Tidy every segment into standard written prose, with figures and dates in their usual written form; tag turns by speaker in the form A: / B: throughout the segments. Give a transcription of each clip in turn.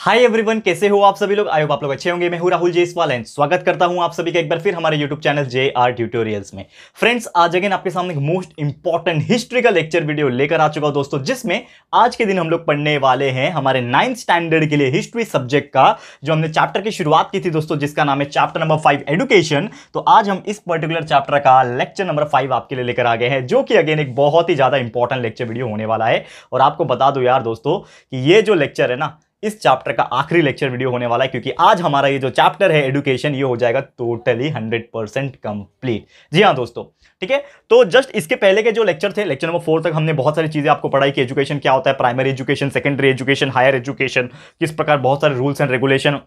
A: Hi everyone, कैसे हो आप सभी लोग। आई होप आप लोग अच्छे होंगे। मैं हूं राहुल जयसवाल एंड स्वागत करता हूं आप सभी का एक बार फिर हमारे यूट्यूब चैनल JR ट्यूटोरियल्स में। फ्रेंड्स, आज अगेन आपके सामने एक मोस्ट इंपॉर्टेंट हिस्ट्री का लेक्चर वीडियो लेकर आ चुका हूं दोस्तों, जिसमें आज के दिन हम लोग पढ़ने वाले हैं हमारे 9th स्टैंडर्ड के लिए हिस्ट्री सब्जेक्ट का जो हमने चैप्टर की शुरुआत की थी दोस्तों, जिसका नाम है चैप्टर नंबर 5 एजुकेशन। तो आज हम इस पर्टिकुलर चैप्टर का लेक्चर नंबर 5 आपके लिए लेकर आ गए हैं, जो कि अगेन एक बहुत ही ज्यादा इंपॉर्टेंट लेक्चर वीडियो होने वाला है। और आपको बता दो यार दोस्तों कि ये जो लेक्चर है ना, इस चैप्टर का आखिरी लेक्चर वीडियो होने वाला है, क्योंकि आज हमारा ये जो चैप्टर है एजुकेशन, ये हो जाएगा टोटली 100% कंप्लीट। जी हाँ दोस्तों, ठीक है। तो जस्ट इसके पहले के जो लेक्चर थे, लेक्चर नंबर 4 तक हमने बहुत सारी चीजें आपको पढ़ाई कि एजुकेशन क्या होता है, primary education, secondary education, higher education, किस प्रकार बहुत सारे रूल्स एंड रेगुलेशन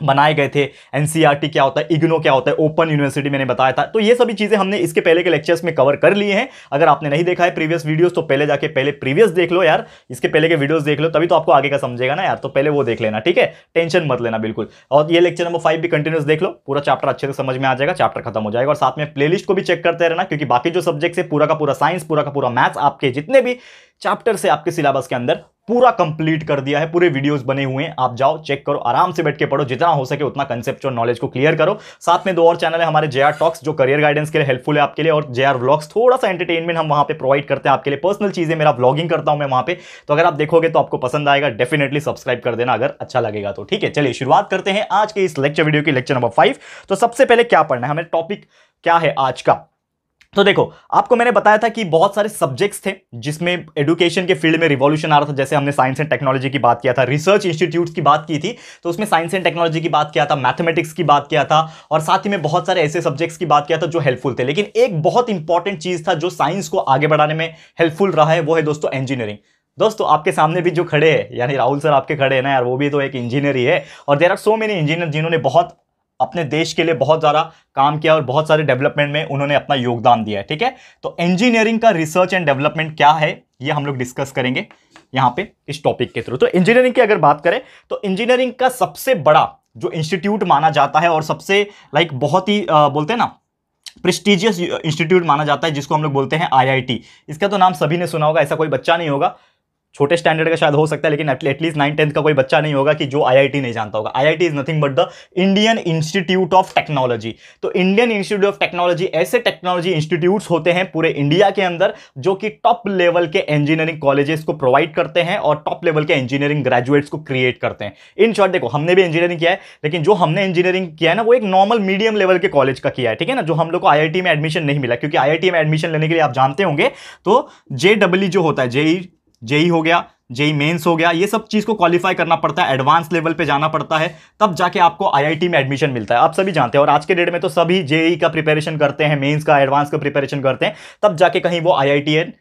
A: बनाए गए थे, एनसीईआरटी क्या होता है, इग्नो क्या होता है, ओपन यूनिवर्सिटी मैंने बताया था। तो ये सभी चीजें हमने इसके पहले के लेक्चर्स में कवर कर लिए हैं। अगर आपने नहीं देखा है प्रीवियस वीडियोस, तो पहले जाके पहले प्रीवियस देख लो यार, इसके पहले के वीडियोस देख लो, तभी तो आपको आगे का समझेगा ना यार। तो पहले वो देख लेना, ठीक है, टेंशन मत लेना बिल्कुल। और ये लेक्चर नंबर 5 भी कंटिन्यूस देख लो, पूरा चैप्टर अच्छे से समझ में आ जाएगा, चैप्टर खत्म हो जाएगा। और साथ में प्लेलिस्ट को भी चेक करते रहना, क्योंकि बाकी जो सब्जेक्ट है, पूरा का पूरा साइंस, पूरा का पूरा मैथ्स, आपके जितने भी चैप्टर से आपके सिलेबस के अंदर पूरा कंप्लीट कर दिया है, पूरे वीडियोस बने हुए हैं। आप जाओ चेक करो, आराम से बैठ के पढ़ो, जितना हो सके उतना कंसेप्चुअल नॉलेज को क्लियर करो। साथ में 2 और चैनल है हमारे, JR टॉक्स जो करियर गाइडेंस के लिए हेल्पफुल है आपके लिए, और JR व्लॉग्स थोड़ा सा एंटरटेनमेंट हम वहां पे प्रोवाइड करते हैं आपके लिए, पर्सनल चीजें, मेरा व्लॉगिंग करता हूं मैं वहां पे। तो अगर आप देखोगे तो आपको पसंद आएगा, डेफिनेटली सब्सक्राइब कर देना अगर अच्छा लगेगा तो, ठीक है। चलिए शुरुआत करते हैं आज के इस लेक्चर वीडियो की, लेक्चर नंबर 5। तो सबसे पहले क्या पढ़ना है हमें, टॉपिक क्या है आज का। तो देखो, आपको मैंने बताया था कि बहुत सारे सब्जेक्ट्स थे जिसमें एजुकेशन के फील्ड में रिवॉल्यूशन आ रहा था। जैसे हमने साइंस एंड टेक्नोलॉजी की बात किया था, रिसर्च इंस्टीट्यूट्स की बात की थी, तो उसमें साइंस एंड टेक्नोलॉजी की बात किया था, मैथमेटिक्स की बात किया था, और साथ ही में बहुत सारे ऐसे सब्जेक्ट्स की बात किया था जो हेल्पफुल थे। लेकिन एक बहुत इंपॉर्टेंट चीज था जो साइंस को आगे बढ़ाने में हेल्पफुल रहा है, वो है दोस्तों इंजीनियरिंग। दोस्तों आपके सामने भी जो खड़े हैं, यानी राहुल सर आपके खड़े हैं ना यार, वो भी तो एक इंजीनियर ही है। और there are so many engineer जिन्होंने बहुत अपने देश के लिए बहुत ज्यादा काम किया और बहुत सारे डेवलपमेंट में उन्होंने अपना योगदान दिया है, ठीक है। तो इंजीनियरिंग का रिसर्च एंड डेवलपमेंट क्या है, ये हम लोग डिस्कस करेंगे यहां पे इस टॉपिक के थ्रू। तो इंजीनियरिंग की अगर बात करें तो इंजीनियरिंग का सबसे बड़ा जो इंस्टीट्यूट माना जाता है और सबसे बहुत ही बोलते हैं ना प्रेस्टिजियस इंस्टीट्यूट माना जाता है, जिसको हम लोग बोलते हैं IIT। इसका तो नाम सभी ने सुना होगा, ऐसा कोई बच्चा नहीं होगा, छोटे स्टैंडर्ड का शायद हो सकता है, लेकिन एटलीस्ट 9th-10th का कोई बच्चा नहीं होगा कि जो IIT नहीं जानता होगा। IIT is nothing but the Indian institute of technology. तो इंडियन इंस्टीट्यूट ऑफ टेक्नोलॉजी ऐसे टेक्नोलॉजी इंस्टीट्यूट्स होते हैं पूरे इंडिया के अंदर, जो कि टॉप लेवल के इंजीनियरिंग कॉलेजेस को प्रोवाइड करते हैं और टॉप लेवल के इंजीनियरिंग ग्रेजुएट्स को क्रिएट करते हैं। इन शॉर्ट देखो, हमने भी इंजीनियरिंग किया है, लेकिन जो हमने इंजीनियरिंग किया है ना, वो एक नॉर्मल मीडियम लेवल के कॉलेज का किया है, ठीक है ना। जो हम लोग को IIT में एडमिशन नहीं मिला, क्योंकि IIT में एडमिशन लेने के लिए आप जानते होंगे तो JEE जो होता है, जेई हो गया, जेई मेंस हो गया, ये सब चीज को क्वालिफाई करना पड़ता है, एडवांस लेवल पे जाना पड़ता है, तब जाके आपको IIT में एडमिशन मिलता है। आप सभी जानते हैं, और आज के डेट में तो सभी जेई का प्रिपरेशन करते हैं, मेंस का, एडवांस का प्रिपरेशन करते हैं, तब जाके कहीं वो IITian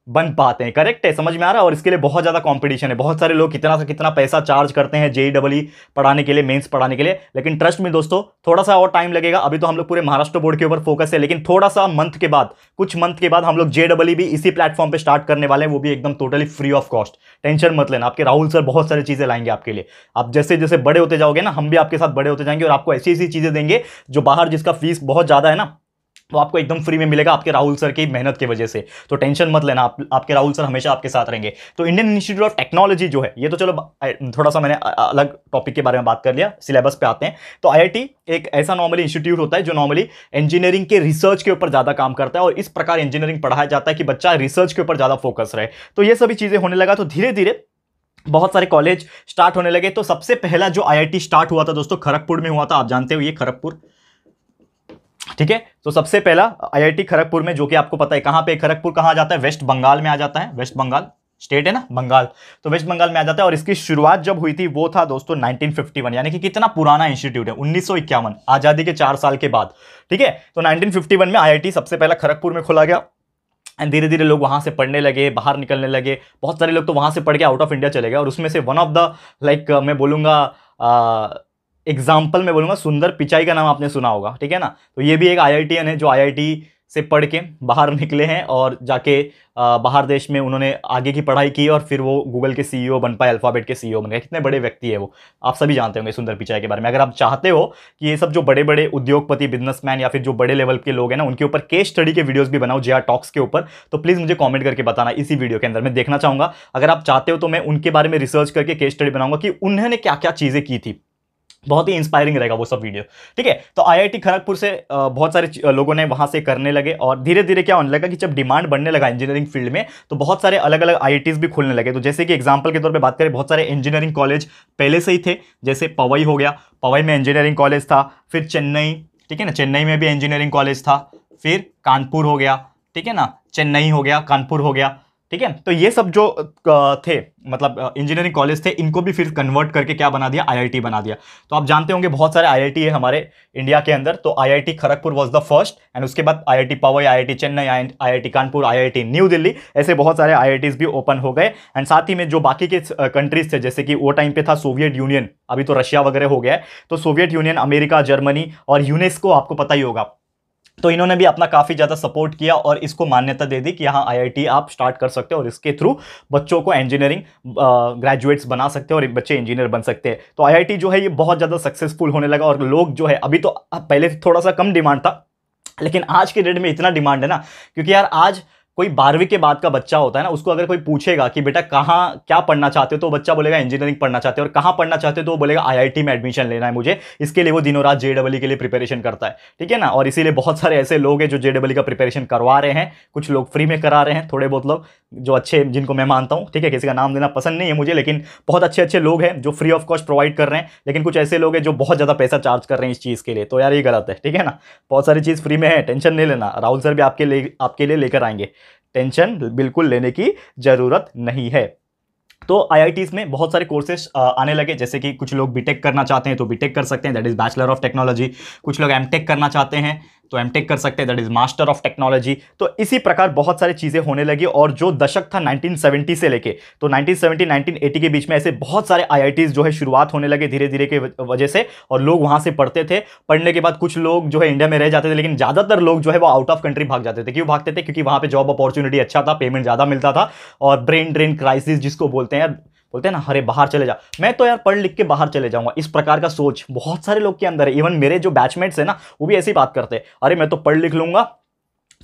A: बन पाते हैं। करेक्ट है, समझ में आ रहा है। और इसके लिए बहुत ज्यादा कंपटीशन है, बहुत सारे लोग कितना से कितना पैसा चार्ज करते हैं JEE पढ़ाने के लिए, मेंस पढ़ाने के लिए। लेकिन ट्रस्ट में दोस्तों, थोड़ा सा और टाइम लगेगा। अभी तो हम लोग पूरे महाराष्ट्र बोर्ड के ऊपर फोकस है, लेकिन थोड़ा सा मंथ के बाद, कुछ मंथ के बाद हम लोग JEE भी इसी प्लेटफॉर्म पे स्टार्ट करने वाले हैं, वो भी एकदम totally free of cost. Tension मत लेना, आपके राहुल सर बहुत सारी चीजें लाएंगे आपके लिए। आप जैसे जैसे बड़े होते जाओगे ना, हम भी आपके साथ बड़े होते जाएंगे और आपको ऐसी ऐसी चीजें देंगे जो बाहर जिसका फीस बहुत ज्यादा है ना, तो आपको एकदम फ्री में मिलेगा आपके राहुल सर की मेहनत की वजह से। तो टेंशन मत लेना, आपके राहुल सर हमेशा आपके साथ रहेंगे। तो इंडियन इंस्टीट्यूट ऑफ टेक्नोलॉजी जो है, ये तो चलो थोड़ा सा मैंने अलग टॉपिक के बारे में बात कर लिया, सिलेबस पे आते हैं। तो IIT एक ऐसा नॉर्मली इंस्टीट्यूट होता है जो नॉर्मली इंजीनियरिंग के रिसर्च के ऊपर ज्यादा काम करता है, और इस प्रकार इंजीनियरिंग पढ़ाया जाता है कि बच्चा रिसर्च के ऊपर ज्यादा फोकस रहे। तो ये सभी चीजें होने लगा, तो धीरे धीरे बहुत सारे कॉलेज स्टार्ट होने लगे। तो सबसे पहला जो IIT स्टार्ट हुआ था दोस्तों, खड़गपुर में हुआ था। आप जानते हो ये खड़गपुर, ठीक है। तो सबसे पहला IIT खड़गपुर में, जो कि आपको पता है कहां पे, खड़गपुर कहां जाता है, वेस्ट बंगाल में आ जाता है। वेस्ट बंगाल स्टेट है ना, बंगाल, तो वेस्ट बंगाल में आ जाता है। और इसकी शुरुआत जब हुई थी वो था दोस्तों 1951, यानी कि कितना पुराना इंस्टीट्यूट है, 1951, आजादी के 4 साल के बाद, ठीक है। तो 1951 में IIT सबसे पहला खड़गपुर में खोला गया, एंड धीरे धीरे लोग वहां से पढ़ने लगे, बाहर निकलने लगे। बहुत सारे लोग तो वहां से पढ़ के आउट ऑफ इंडिया चले गए, और उसमें से वन ऑफ द मैं बोलूंगा एग्जाम्पल मैं बोलूंगा, सुंदर पिचाई का नाम आपने सुना होगा, ठीक है ना। तो ये भी एक IITian है जो IIT से पढ़ के बाहर निकले हैं और जाके बाहर देश में उन्होंने आगे की पढ़ाई की और फिर वो गूगल के सीईओ बन पाए, अल्फाबेट के सीईओ बन गए। कितने बड़े व्यक्ति है वो, आप सभी जानते होंगे सुंदर पिचाई के बारे में। अगर आप चाहते हो कि ये सब जो बड़े बड़े उद्योगपति, बिजनेसमैन या फिर जो बड़े लेवल के लोग हैं ना, उनके ऊपर केस स्टडी के वीडियोस भी बनाओ जेआर टॉक्स के ऊपर, तो प्लीज मुझे कमेंट करके बताना इसी वीडियो के अंदर, मैं देखना चाहूंगा। अगर आप चाहते हो तो मैं उनके बारे में रिसर्च करके केस स्टडी बनाऊंगा कि उन्होंने क्या क्या चीजें की थी। बहुत ही इंस्पायरिंग रहेगा वो सब वीडियो, ठीक है। तो आईआईटी खड़गपुर से बहुत सारे लोगों ने वहां से करने लगे और धीरे धीरे क्या होने लगा कि जब डिमांड बढ़ने लगा इंजीनियरिंग फील्ड में, तो बहुत सारे अलग अलग आईआईटीज भी खुलने लगे। तो जैसे कि एग्जांपल के तौर पे बात करें, बहुत सारे इंजीनियरिंग कॉलेज पहले से ही थे, जैसे पवई हो गया, पवई में इंजीनियरिंग कॉलेज था। फिर चेन्नई, ठीक है ना, चेन्नई में भी इंजीनियरिंग कॉलेज था। फिर कानपुर हो गया, ठीक है ना, चेन्नई हो गया, कानपुर हो गया, ठीक है। तो ये सब जो थे, मतलब इंजीनियरिंग कॉलेज थे, इनको भी फिर कन्वर्ट करके क्या बना दिया, आईआईटी बना दिया। तो आप जानते होंगे बहुत सारे आईआईटी है हमारे इंडिया के अंदर। तो IIT Kharagpur was the first, and उसके बाद IIT Powai, IIT Chennai, IIT Kanpur, IIT New Delhi, ऐसे बहुत सारे आईआईटीज भी ओपन हो गए। एंड साथ ही में जो बाकी के कंट्रीज थे, जैसे कि वो टाइम पे था सोवियत यूनियन, अभी तो रशिया वगैरह हो गया है, तो सोवियत यूनियन, अमेरिका, जर्मनी और यूनेस्को, आपको पता ही होगा, तो इन्होंने भी अपना काफी ज्यादा सपोर्ट किया और इसको मान्यता दे दी कि यहाँ आईआईटी आप स्टार्ट कर सकते हो और इसके थ्रू बच्चों को इंजीनियरिंग ग्रेजुएट्स बना सकते हो और बच्चे इंजीनियर बन सकते हैं। तो आईआईटी जो है ये बहुत ज्यादा सक्सेसफुल होने लगा और लोग जो है, अभी तो पहले थोड़ा सा कम डिमांड था, लेकिन आज के डेट में इतना डिमांड है ना, क्योंकि यार आज कोई 12वीं के बाद का बच्चा होता है ना, उसको अगर कोई पूछेगा कि बेटा कहाँ क्या पढ़ना चाहते हो, तो बच्चा बोलेगा इंजीनियरिंग पढ़ना चाहते हो, और कहाँ पढ़ना चाहते हो तो वो बोलेगा आईआईटी में एडमिशन लेना है मुझे। इसके लिए वो दिनों रात जेईई के लिए प्रिपरेशन करता है, ठीक है ना। और इसीलिए बहुत सारे ऐसे लोग हैं जो जेईई का प्रिपरेशन करवा रहे हैं, कुछ लोग फ्री में करा रहे हैं, थोड़े बहुत लोग जो अच्छे, जिनको मैं मानता हूँ, ठीक है, किसी का नाम देना पसंद नहीं है मुझे, लेकिन बहुत अच्छे अच्छे लोग हैं जो फ्री ऑफ कॉस्ट प्रोवाइड कर रहे हैं। लेकिन कुछ ऐसे लोग हैं जो बहुत ज़्यादा पैसा चार्ज कर रहे हैं इस चीज़ के लिए, तो यार ये गलत है, ठीक है ना। बहुत सारी चीज़ फ्री में है, टेंशन नहीं लेना, राहुल सर भी आपके लिए लेकर आएंगे, टेंशन बिल्कुल लेने की जरूरत नहीं है। तो आईआईटीज में बहुत सारे कोर्सेज आने लगे, जैसे कि कुछ लोग बीटेक करना चाहते हैं तो बीटेक कर सकते हैं, that is bachelor of technology. कुछ लोग एमटेक करना चाहते हैं तो एमटेक कर सकते हैं, that is master of technology. तो इसी प्रकार बहुत सारी चीजें होने लगी। और जो दशक था 1970 से लेके, तो 1970 1980 के बीच में ऐसे बहुत सारे आईआईटीज जो है शुरुआत होने लगे धीरे धीरे के वजह से, और लोग वहां से पढ़ते थे। पढ़ने के बाद कुछ लोग जो है इंडिया में रह जाते थे, लेकिन ज्यादातर लोग जो है वो आउट ऑफ कंट्री भाग जाते थे। क्यों भागते थे? क्योंकि वहां पे जॉब अपॉर्चुनिटी अच्छा था, पेमेंट ज्यादा मिलता था, और ब्रेन ड्रेन क्राइसिस जिसको बोलते हैं ना, अरे बाहर चले जा, मैं तो यार पढ़ लिख के बाहर चले जाऊंगा, इस प्रकार का सोच बहुत सारे लोग के अंदर है। इवन मेरे जो बैचमेट्स है ना, वो भी ऐसी बात करते हैं, अरे मैं तो पढ़ लिख लूंगा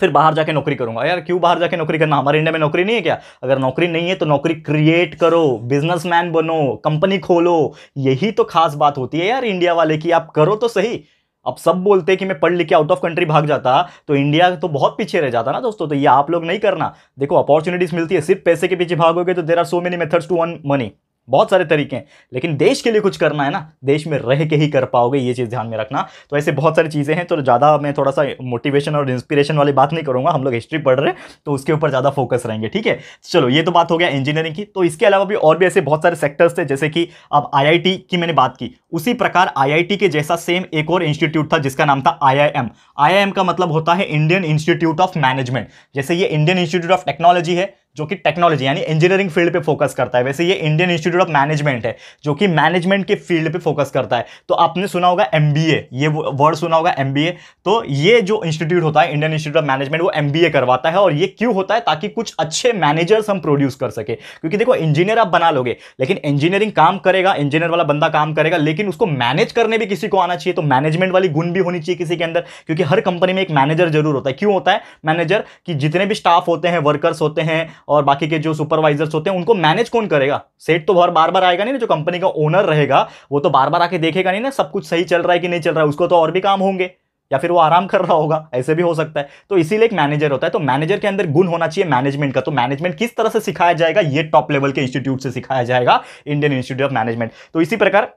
A: फिर बाहर जाके नौकरी करूंगा। यार क्यों बाहर जाके नौकरी करना? हमारे इंडिया में नौकरी नहीं है क्या? अगर नौकरी नहीं है तो नौकरी क्रिएट करो, बिजनेसमैन बनो, कंपनी खोलो। यही तो खास बात होती है यार इंडिया वाले की, आप करो तो सही। अब सब बोलते हैं कि मैं पढ़ लिख के आउट ऑफ कंट्री भाग जाता तो इंडिया तो बहुत पीछे रह जाता ना दोस्तों। तो ये आप लोग नहीं करना। देखो अपॉर्चुनिटीज मिलती है, सिर्फ पैसे के पीछे भागोगे तो there are so many methods to earn money, बहुत सारे तरीके हैं, लेकिन देश के लिए कुछ करना है ना, देश में रह के ही कर पाओगे, ये चीज ध्यान में रखना। तो ऐसे बहुत सारी चीजें हैं। तो ज्यादा मैं थोड़ा सा मोटिवेशन और इंस्पिरेशन वाली बात नहीं करूंगा, हम लोग हिस्ट्री पढ़ रहे हैं तो उसके ऊपर ज्यादा फोकस रहेंगे, ठीक है। चलो ये तो बात हो गया इंजीनियरिंग की। तो इसके अलावा भी और भी ऐसे बहुत सारे सेक्टर्स थे, जैसे कि अब आईआईटी की मैंने बात की, उसी प्रकार आईआईटी के जैसा सेम एक और इंस्टीट्यूट था जिसका नाम था आईआईएम। आईआईएम का मतलब होता है इंडियन इंस्टीट्यूट ऑफ मैनेजमेंट। जैसे ये इंडियन इंस्टीट्यूट ऑफ टेक्नोलॉजी है जो कि टेक्नोलॉजी यानी इंजीनियरिंग फील्ड पे फोकस करता है, वैसे ये इंडियन इंस्टीट्यूट ऑफ मैनेजमेंट है जो कि मैनेजमेंट के फील्ड पे फोकस करता है। तो आपने सुना होगा एमबीए, ये वर्ड सुना होगा एमबीए। तो ये जो इंस्टीट्यूट होता है इंडियन इंस्टीट्यूट ऑफ मैनेजमेंट, वो एमबीए करवाता है। और ये क्यों होता है? ताकि कुछ अच्छे मैनेजर्स हम प्रोड्यूस कर सके। क्योंकि देखो इंजीनियर आप बना लोगे, लेकिन इंजीनियरिंग काम करेगा, इंजीनियर वाला बंदा काम करेगा, लेकिन उसको मैनेज करने भी किसी को आना चाहिए। तो मैनेजमेंट वाली गुण भी होनी चाहिए किसी के अंदर, क्योंकि हर कंपनी में एक मैनेजर जरूर होता है। क्यों होता है मैनेजर? कि जितने भी स्टाफ होते हैं, वर्कर्स होते हैं और बाकी के जो सुपरवाइजर्स होते हैं, उनको मैनेज कौन करेगा? सेठ तो बार बार आएगा नहीं ना, जो कंपनी का ओनर रहेगा वो तो बार बार आके देखेगा नहीं ना सब कुछ सही चल रहा है कि नहीं चल रहा है। उसको तो और भी काम होंगे, या फिर वो आराम कर रहा होगा, ऐसे भी हो सकता है। तो इसीलिए एक मैनेजर होता है। तो मैनेजर के अंदर गुण होना चाहिए मैनेजमेंट का। तो मैनेजमेंट किस तरह से सिखाया जाएगा? ये टॉप लेवल के इंस्टीट्यूट से सिखाया जाएगा, इंडियन इंस्टीट्यूट ऑफ मैनेजमेंट। तो इसी प्रकार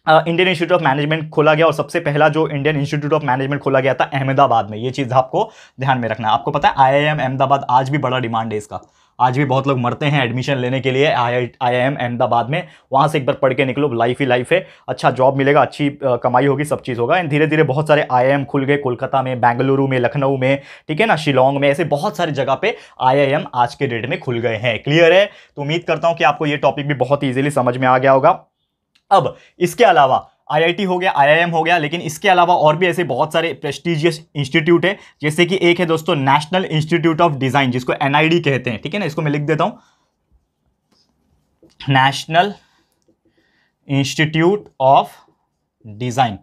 A: इंडियन इंस्टीट्यूट ऑफ मैनेजमेंट खोला गया, और सबसे पहला जो इंडियन इंस्टीट्यूट ऑफ मैनेजमेंट खोला गया था अहमदाबाद में। ये चीज आपको ध्यान में रखना है। आपको पता है आईआईएम अहमदाबाद आज भी बड़ा डिमांड है इसका, आज भी बहुत लोग मरते हैं एडमिशन लेने के लिए आईआईएम अहमदाबाद में। वहां से एक बार पढ़ के निकलो, लाइफ ही लाइफ है, अच्छा जॉब मिलेगा, अच्छी कमाई होगी, सब चीज़ होगा। एंड धीरे धीरे बहुत सारे आईआईएम खुल गए, कोलकाता में, बेंगलुरु में, लखनऊ में, ठीक है ना, शिलोंग में, ऐसे बहुत सारी जगह पे आईआईएम आज के डेट में खुल गए हैं। क्लियर है? तो उम्मीद करता हूं कि आपको ये टॉपिक भी बहुत ईजिली समझ में आ गया होगा। अब इसके अलावा आईआईटी हो गया, आईआईएम हो गया, लेकिन इसके अलावा और भी ऐसे बहुत सारे प्रेस्टिजियस इंस्टीट्यूट है, जैसे कि एक है दोस्तों नेशनल इंस्टीट्यूट ऑफ डिजाइन, जिसको एनआईडी कहते हैं, ठीक है ना, इसको मैं लिख देता हूं, नेशनल इंस्टीट्यूट ऑफ डिजाइन।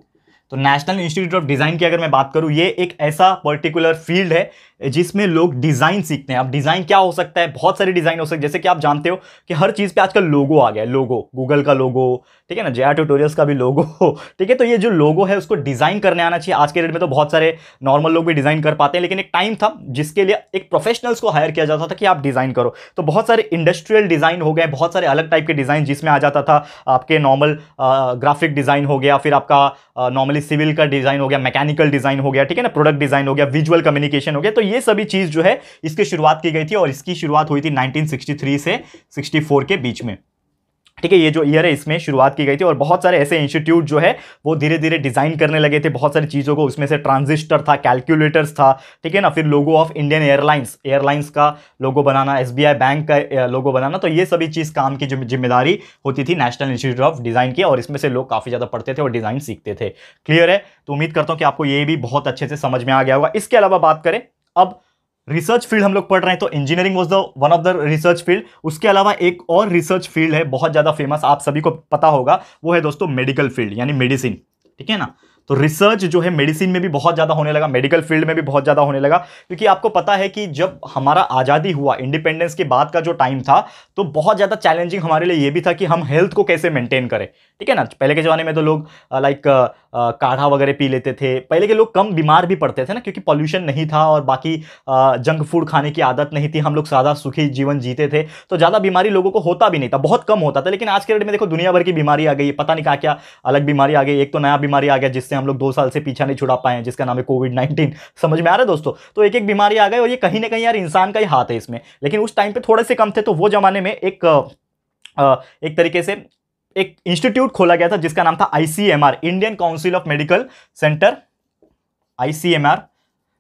A: तो नेशनल इंस्टीट्यूट ऑफ डिजाइन की अगर मैं बात करूं, ये एक ऐसा पर्टिकुलर फील्ड है जिसमें लोग डिजाइन सीखते हैं। अब डिजाइन क्या हो सकता है, बहुत सारे डिजाइन हो सकते हैं, जैसे कि आप जानते हो कि हर चीज पे आजकल लोगो आ गया है, लोगो, गूगल का लोगो, ठीक है ना, जेआर ट्यूटोरियल्स का भी लोगो, ठीक है। तो ये जो लोगो है उसको डिजाइन करने आना चाहिए। आज के डेट में तो बहुत सारे नॉर्मल लोग भी डिजाइन कर पाते हैं, लेकिन एक टाइम था जिसके लिए एक प्रोफेशनल्स को हायर किया जाता था कि आप डिजाइन करो। तो बहुत सारे इंडस्ट्रियल डिजाइन हो गए, बहुत सारे अलग टाइप के डिजाइन, जिसमें आ जाता था आपके नॉर्मल ग्राफिक डिजाइन हो गया, फिर आपका नॉर्मली सिविल का डिजाइन हो गया, मैकेनिकल डिजाइन हो गया, ठीक है ना, प्रोडक्ट डिजाइन हो गया, विजुअल कम्युनिकेशन हो गया। तो ये सभी चीज जो है इसकी शुरुआत की गई थी, और इसकी शुरुआत हुई थी 1963 से 64 के बीच में, ठीक है। ये जो ईयर है इसमें शुरुआत की गई थी, और बहुत सारे ऐसे इंस्टीट्यूट जो है वो धीरे धीरे डिजाइन करने लगे थे बहुत सारी चीजों को। उसमें से ट्रांजिस्टर था, कैलकुलेटर्स था, ठीक है ना, फिर लोगो ऑफ इंडियन एयरलाइंस का लोगो बनाना, एसबीआई बैंक का लोगो बनाना। तो ये सभी चीज काम की जिम्मेदारी होती थी नेशनल इंस्टीट्यूट ऑफ डिजाइन की, और इसमें से लोग काफी ज्यादा पढ़ते थे और डिजाइन सीखते थे। क्लियर है? तो उम्मीद करता हूं कि आपको ये भी बहुत अच्छे से समझ में आ गया होगा। इसके अलावा बात करें, अब रिसर्च फील्ड हम लोग पढ़ रहे हैं, तो engineering was the one of the research field. उसके अलावा एक और रिसर्च फील्ड है बहुत ज्यादा फेमस, आप सभी को पता होगा, वो है दोस्तों मेडिकल फील्ड, यानी मेडिसिन, ठीक है ना। तो रिसर्च जो है मेडिसिन में भी बहुत ज्यादा होने लगा, मेडिकल फील्ड में भी बहुत ज्यादा होने लगा, क्योंकि आपको पता है कि जब हमारा आजादी हुआ, इंडिपेंडेंस के बाद का जो टाइम था, तो बहुत ज्यादा चैलेंजिंग हमारे लिए ये भी था कि हम हेल्थ को कैसे मेंटेन करें, ठीक है ना। पहले के जमाने में तो लोग लाइक काढ़ा वगैरह पी लेते थे, पहले के लोग कम बीमार भी पड़ते थे ना, क्योंकि पॉल्यूशन नहीं था और बाकी जंक फूड खाने की आदत नहीं थी, हम लोग सादा सुखी जीवन जीते थे, तो ज्यादा बीमारी लोगों को होता भी नहीं था, बहुत कम होता था। लेकिन आज के डेट में देखो दुनिया भर की बीमारी आ गई, पता नहीं क्या क्या अलग बीमारी आ गई। एक तो नया बीमारी आ गया जिससे हम लोग 2 साल से पीछा नहीं छुड़ा पाए, जिसका नाम है कोविड-19। समझ में आ रहा है दोस्तों? तो एक एक बीमारी आ गई, और ये कहीं ना कहीं यार इंसान का ही हाथ है इसमें। लेकिन उस टाइम पे थोड़े से कम थे, तो वो जमाने में एक तरीके से एक इंस्टीट्यूट खोला गया था जिसका नाम था ICMR, Indian council of medical centre, ICMR,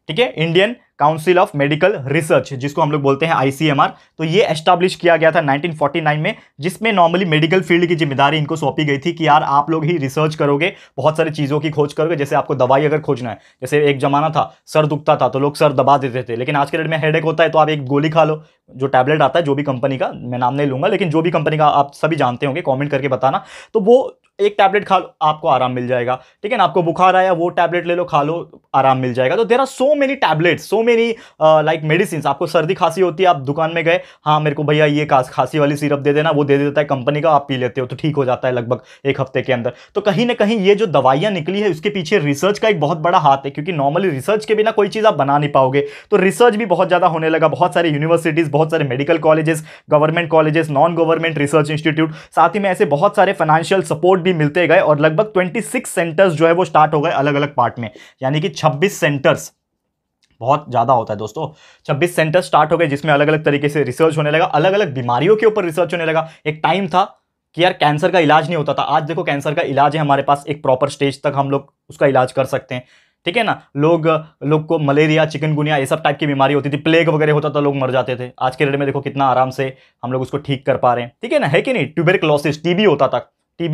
A: ठीक है, Indian council of medical research, जिसको हम लोग बोलते हैं आईसीएमआर। तो ये एस्टैब्लिश किया गया था 1949 में, जिसमें नॉर्मली मेडिकल फील्ड की जिम्मेदारी इनको सौंपी गई थी कि यार आप लोग ही रिसर्च करोगे, बहुत सारी चीज़ों की खोज करोगे। जैसे आपको दवाई अगर खोजना है, जैसे एक जमाना था सर दुखता था तो लोग सर दबा देते थे, लेकिन आज के डेट में हेडेक होता है तो आप एक गोली खा लो, जो टैबलेट आता है, जो भी कंपनी का, मैं नाम नहीं लूंगा, लेकिन जो भी कंपनी का आप सभी जानते होंगे, कमेंट करके बताना। तो वो एक टैबलेट खा लो, आपको आराम मिल जाएगा, ठीक है ना। आपको बुखार आया, वो टैबलेट ले लो, खा लो, आराम मिल जाएगा। तो there are so many tablets, so many like medicine. आपको सर्दी खांसी होती है, आप दुकान में गए, हाँ मेरे को भैया ये खांसी वाली सिरप दे देना, वो दे देता है कंपनी का, आप पी लेते हो तो ठीक हो जाता है लगभग 1 हफ्ते के अंदर। तो कहीं ना कहीं ये जो दवाइयां निकली है उसके पीछे रिसर्च का एक बहुत बड़ा हाथ है, क्योंकि नॉर्मली रिसर्च के बिना कोई चीज आप बना नहीं पाओगे। तो रिसर्च भी बहुत ज्यादा होने लगा, बहुत सारे यूनिवर्सिटीज, बहुत सारे medical colleges, government colleges, non government research institute, साथ ही में ऐसे बहुत सारे फाइनेंशियल सपोर्ट भी मिलते गए, और लगभग 26 सेंटर्स जो है वो स्टार्ट हो गए अलग अलग पार्ट में, यानी कि 26 सेंटर्स, बहुत ज्यादा होता है दोस्तों, 26 सेंटर स्टार्ट हो गए, जिसमें अलग अलग तरीके से रिसर्च होने लगा, अलग अलग बीमारियों के ऊपर रिसर्च होने लगा। एक टाइम था कि यार कैंसर का इलाज नहीं होता था, आज देखो कैंसर का इलाज है हमारे पास, एक प्रॉपर स्टेज तक हम लोग उसका इलाज कर सकते हैं, ठीक है ना। लोग को मलेरिया, चिकनगुनिया, ये सब टाइप की बीमारी होती थी, प्लेग वगैरह होता था, लोग मर जाते थे। आज के डेट में देखो कितना आराम से हम लोग उसको ठीक कर पा रहे हैं, ठीक है ना, है कि नहीं। ट्यूबरक्लोसिस, टीबी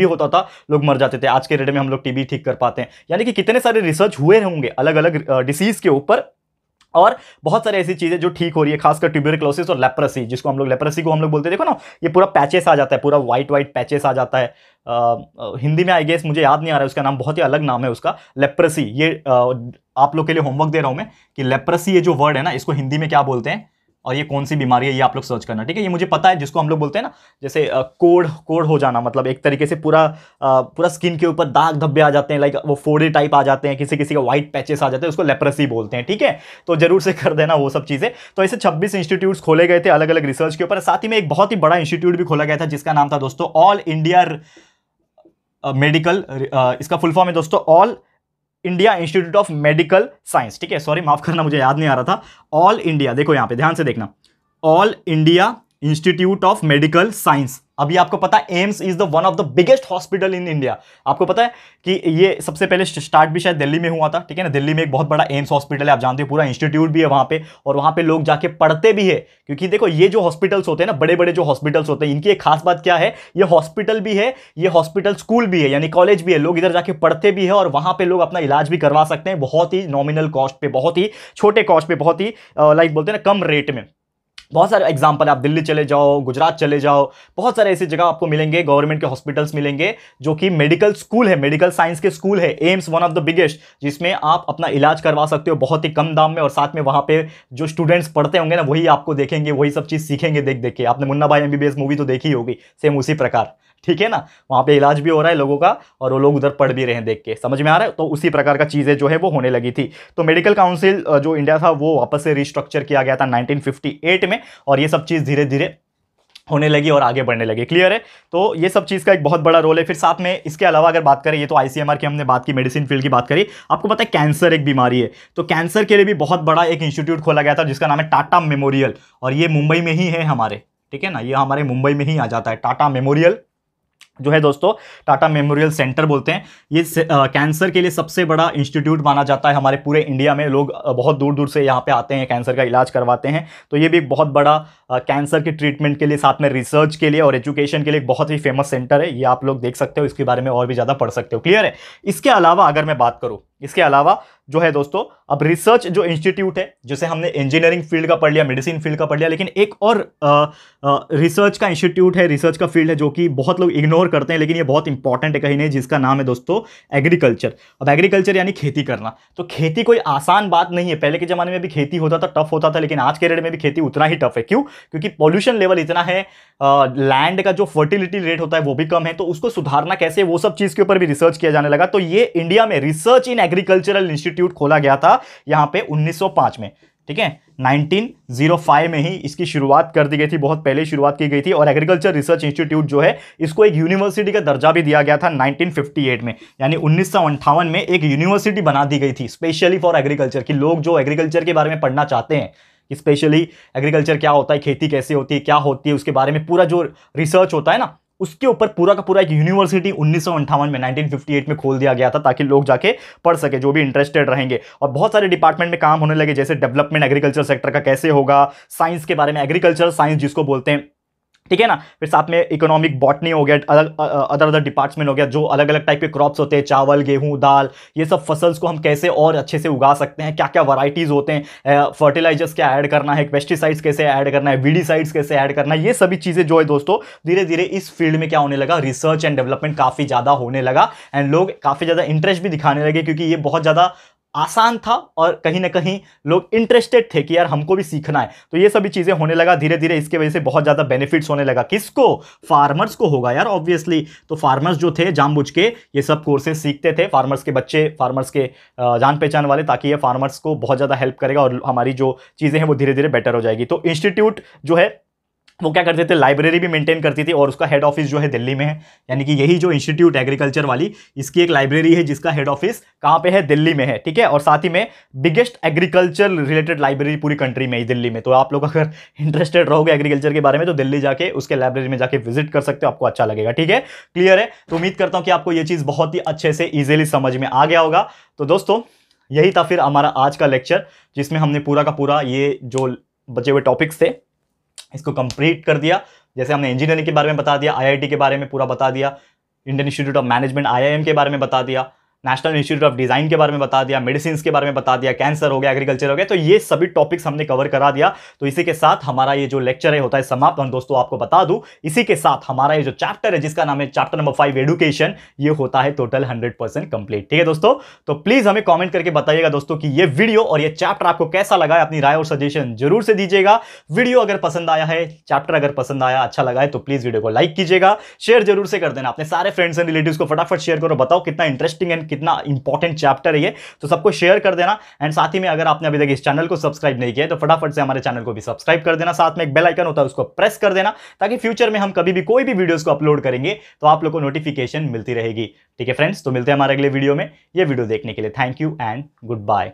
A: होता था, लोग मर जाते थे, आज के डेट में हम लोग टीबी ठीक कर पाते हैं। यानी कि कितने सारे रिसर्च हुए होंगे अलग अलग डिसीज के ऊपर, और बहुत सारी ऐसी चीजें जो ठीक हो रही है, खासकर ट्यूबरक्लोसिस और लेप्रेसी, जिसको हम लोग लेप्रेसी को हम लोग बोलते हैं। देखो ना, ये पूरा पैचेस आ जाता है, पूरा व्हाइट पैचेस आ जाता है। हिंदी में आई गेस मुझे याद नहीं आ रहा है उसका नाम, बहुत ही अलग नाम है उसका, लेप्रेसी। ये आप लोग के लिए होमवर्क दे रहा हूं मैं कि लेप्रेसी ये जो वर्ड है ना, इसको हिंदी में क्या बोलते हैं और ये कौन सी बीमारी है, ये आप लोग सर्च करना, ठीक है। ये मुझे पता है, जिसको हम लोग बोलते हैं ना, जैसे कोड़ हो जाना, मतलब एक तरीके से पूरा स्किन के ऊपर दाग धब्बे आ जाते हैं, लाइक वो फोड़े टाइप आ जाते हैं, किसी किसी का व्हाइट पैचेस आ जाते हैं, उसको लेप्रेसी बोलते हैं, ठीक है। तो जरूर से कर देना वो सब चीजें। तो ऐसे 26 इंस्टीट्यूट्स खोले गए थे अलग अलग रिसर्च के ऊपर। साथ ही में एक बहुत ही बड़ा इंस्टीट्यूट भी खोला गया था जिसका नाम था दोस्तों ऑल इंडिया मेडिकल, इसका फुल फॉर्म है दोस्तों all India institute of medical science, ठीक है। सॉरी माफ करना, मुझे याद नहीं आ रहा था। ऑल इंडिया, देखो यहां पे ध्यान से देखना, all India institute of medical science. अभी आपको पता है AIIMS is the one of the biggest hospital in India. आपको पता है कि ये सबसे पहले स्टार्ट भी शायद दिल्ली में हुआ था, ठीक है ना। दिल्ली में एक बहुत बड़ा एम्स हॉस्पिटल है, आप जानते हो, पूरा इंस्टीट्यूट भी है वहां पे, और वहां पे लोग जाके पढ़ते भी है। क्योंकि देखो ये जो हॉस्पिटल्स होते हैं ना, बड़े बड़े जो हॉस्पिटल्स होते हैं, इनकी एक खास बात क्या है, ये हॉस्पिटल भी है, ये हॉस्पिटल स्कूल भी है, यानी कॉलेज भी है, लोग इधर जाके पढ़ते भी है और वहां पे लोग अपना इलाज भी करवा सकते हैं बहुत ही नॉमिनल कॉस्ट पे, बहुत ही छोटे कॉस्ट पे, बहुत ही लाइक बोलते हैं ना कम रेट में। बहुत सारे एग्जाम्पल, आप दिल्ली चले जाओ, गुजरात चले जाओ, बहुत सारे ऐसी जगह आपको मिलेंगे, गवर्नमेंट के हॉस्पिटल्स मिलेंगे जो कि मेडिकल स्कूल है, मेडिकल साइंस के स्कूल है। AIIMS one of the biggest, जिसमें आप अपना इलाज करवा सकते हो बहुत ही कम दाम में, और साथ में वहां पे जो स्टूडेंट्स पढ़ते होंगे ना, वही आपको देखेंगे, वही सब चीज सीखेंगे देख देख के। आपने मुन्ना भाई एमबीबीएस मूवी तो देखी होगी, सेम उसी प्रकार, ठीक है ना। वहां पे इलाज भी हो रहा है लोगों का और वो लोग उधर पढ़ भी रहे हैं, देख के समझ में आ रहा है। तो उसी प्रकार का चीजें जो है वो होने लगी थी। तो मेडिकल काउंसिल जो इंडिया था वो वापस से रिस्ट्रक्चर किया गया था 1958 में, और ये सब चीज धीरे धीरे होने लगी और आगे बढ़ने लगी। क्लियर है। तो ये सब चीज का एक बहुत बड़ा रोल है। फिर साथ में इसके अलावा अगर बात करें, ये तो आईसीएमआर की हमने बात की, मेडिसिन फील्ड की बात करी। आपको पता है कैंसर एक बीमारी है, तो कैंसर के लिए भी बहुत बड़ा एक इंस्टीट्यूट खोला गया था जिसका नाम है टाटा मेमोरियल, और ये मुंबई में ही है हमारे, ठीक है ना, ये हमारे मुंबई में ही आ जाता है। टाटा मेमोरियल जो है दोस्तों, टाटा मेमोरियल सेंटर बोलते हैं। ये कैंसर के लिए सबसे बड़ा इंस्टीट्यूट माना जाता है हमारे पूरे इंडिया में। लोग बहुत दूर दूर से यहाँ पे आते हैं, कैंसर का इलाज करवाते हैं। तो ये भी एक बहुत बड़ा कैंसर के ट्रीटमेंट के लिए, साथ में रिसर्च के लिए और एजुकेशन के लिए एक बहुत ही फेमस सेंटर है। ये आप लोग देख सकते हो, इसके बारे में और भी ज़्यादा पढ़ सकते हो। क्लियर है। इसके अलावा अगर मैं बात करूँ, इसके अलावा जो है दोस्तों, अब रिसर्च जो इंस्टीट्यूट है, जैसे हमने इंजीनियरिंग फील्ड का पढ़ लिया, मेडिसिन फील्ड का पढ़ लिया, लेकिन एक और रिसर्च का इंस्टीट्यूट है, रिसर्च का फील्ड है जो कि बहुत लोग इग्नोर करते हैं, लेकिन ये बहुत इंपॉर्टेंट है कहीं नहीं, जिसका नाम है दोस्तों एग्रीकल्चर। अब एग्रीकल्चर यानी खेती करना। तो खेती कोई आसान बात नहीं है। पहले के जमाने में भी खेती होता था, टफ होता था, लेकिन आज के रेट में भी खेती उतना ही टफ है। क्यों? क्योंकि पॉल्यूशन लेवल इतना है, लैंड का जो फर्टिलिटी रेट होता है वो भी कम है। तो उसको सुधारना कैसे, वो सब चीज के ऊपर भी रिसर्च किया जाने लगा। तो ये इंडिया में रिसर्च इन एग्रीकल्चरल इंस्टीट्यूट खोला गया था यहां पे 1905 में, ठीक है। 1905 में ही इसकी शुरुआत कर दी गई थी, बहुत पहले शुरुआत की गई थी। और एग्रीकल्चर रिसर्च इंस्टीट्यूट जो है, इसको एक यूनिवर्सिटी का दर्जा भी दिया गया था 1958 में, यानी 1958 में एक यूनिवर्सिटी बना दी गई थी स्पेशली फॉर एग्रीकल्चर, कि लोग जो एग्रीकल्चर के बारे में पढ़ना चाहते हैं, कि स्पेशली एग्रीकल्चर क्या होता है, खेती कैसे होती है, क्या होती है, उसके बारे में पूरा जो रिसर्च होता है ना, उसके ऊपर पूरा का पूरा एक यूनिवर्सिटी 1958 में 1958 में खोल दिया गया था, ताकि लोग जाके पढ़ सके जो भी इंटरेस्टेड रहेंगे। और बहुत सारे डिपार्टमेंट में काम होने लगे, जैसे डेवलपमेंट एग्रीकल्चर सेक्टर का कैसे होगा, साइंस के बारे में, एग्रीकल्चर साइंस जिसको बोलते हैं, ठीक है ना। फिर साथ में इकोनॉमिक बॉटनी हो गया, अदर डिपार्टमेंट हो गया, जो अलग अलग टाइप के क्रॉप्स होते हैं, चावल, गेहूं, दाल, ये सब फसल्स को हम कैसे और अच्छे से उगा सकते हैं, क्या क्या वैरायटीज होते हैं, फर्टिलाइजर्स क्या ऐड करना है, पेस्टिसाइड्स कैसे ऐड करना है, वीडीसाइड्स कैसे ऐड करना है, ये सभी चीजें जो है दोस्तों, धीरे धीरे इस फील्ड में क्या होने लगा, रिसर्च एंड डेवलपमेंट काफी ज्यादा होने लगा, एंड लोग काफी ज्यादा इंटरेस्ट भी दिखाने लगे, क्योंकि ये बहुत ज्यादा आसान था और कहीं ना कहीं लोग इंटरेस्टेड थे कि यार हमको भी सीखना है। तो ये सभी चीजें होने लगा धीरे धीरे, इसके वजह से बहुत ज्यादा बेनिफिट्स होने लगा। किसको? फार्मर्स को होगा यार, ऑब्वियसली। तो फार्मर्स जो थे जानबूझ के ये सब कोर्सेज सीखते थे, फार्मर्स के बच्चे, फार्मर्स के जान पहचान वाले, ताकि ये फार्मर्स को बहुत ज्यादा हेल्प करेगा और हमारी जो चीजें हैं वो धीरे धीरे बेटर हो जाएगी। तो इंस्टीट्यूट जो है वो क्या करते थे, लाइब्रेरी भी मेंटेन करती थी, और उसका हेड ऑफिस जो है दिल्ली में है। यानी कि यही जो इंस्टीट्यूट एग्रीकल्चर वाली, इसकी एक लाइब्रेरी है जिसका हेड ऑफिस कहां पे है, दिल्ली में है, ठीक है। और साथ ही में बिगेस्ट एग्रीकल्चर रिलेटेड लाइब्रेरी पूरी कंट्री में ही दिल्ली में। तो आप लोग अगर इंटरेस्टेड रहोगे एग्रीकल्चर के बारे में, तो दिल्ली जाके उसके लाइब्रेरी में जाके विजिट कर सकते हो, आपको अच्छा लगेगा, ठीक है। क्लियर है। तो उम्मीद करता हूं कि आपको ये चीज बहुत ही अच्छे से इजीली समझ में आ गया होगा। तो दोस्तों यही था फिर हमारा आज का लेक्चर, जिसमें हमने पूरा का पूरा ये जो बचे हुए टॉपिक्स थे इसको कंप्लीट कर दिया। जैसे हमने इंजीनियरिंग के बारे में बता दिया, आईआईटी के बारे में पूरा बता दिया, Indian institute of management IIM के बारे में बता दिया, नेशनल इंस्टीट्यूट ऑफ डिजाइन के बारे में बता दिया, मेडिसिन के बारे में बता दिया, कैंसर हो गया, एग्रीकल्चर हो गया। तो ये सभी टॉपिक्स हमने कवर करा दिया। तो इसी के साथ हमारा ये जो लेक्चर है होता है समाप्त। और दोस्तों आपको बता दूं, इसी के साथ हमारा ये जो चैप्टर है जिसका नाम है चैप्टर नंबर 5 एडुकेशन, ये होता है टोटल 100% कंप्लीट, ठीक है दोस्तों। तो प्लीज हमें कॉमेंट करके बताइएगा दोस्तों कि ये वीडियो और ये चैप्टर आपको कैसा लगा है, अपनी राय और सजेशन जरूर से दीजिएगा। वीडियो अगर पसंद आया है, चैप्टर अगर पसंद आया, अच्छा लगा है, तो प्लीज वीडियो को लाइक कीजिएगा, शेयर जरूर से कर देना अपने सारे फ्रेंड्स एंड रिलेटिव्स को, फटाफट शेयर करो, बताओ कितना इंटरेस्टिंग एंड कितना इंपॉर्टेंट चैप्टर है ये, तो सबको शेयर कर देना। एंड साथ ही में अगर आपने अभी तक इस चैनल को सब्सक्राइब नहीं किया है, तो फटाफट से हमारे चैनल को भी सब्सक्राइब कर देना। साथ में एक बेल आइकन होता है, उसको प्रेस कर देना, ताकि फ्यूचर में हम कभी भी कोई भी वीडियोस को अपलोड करेंगे तो आप लोगों को नोटिफिकेशन मिलती रहेगी, ठीक है फ्रेंड्स। तो मिलते हैं हमारे अगले वीडियो में। ये वीडियो देखने के लिए thank you and good bye.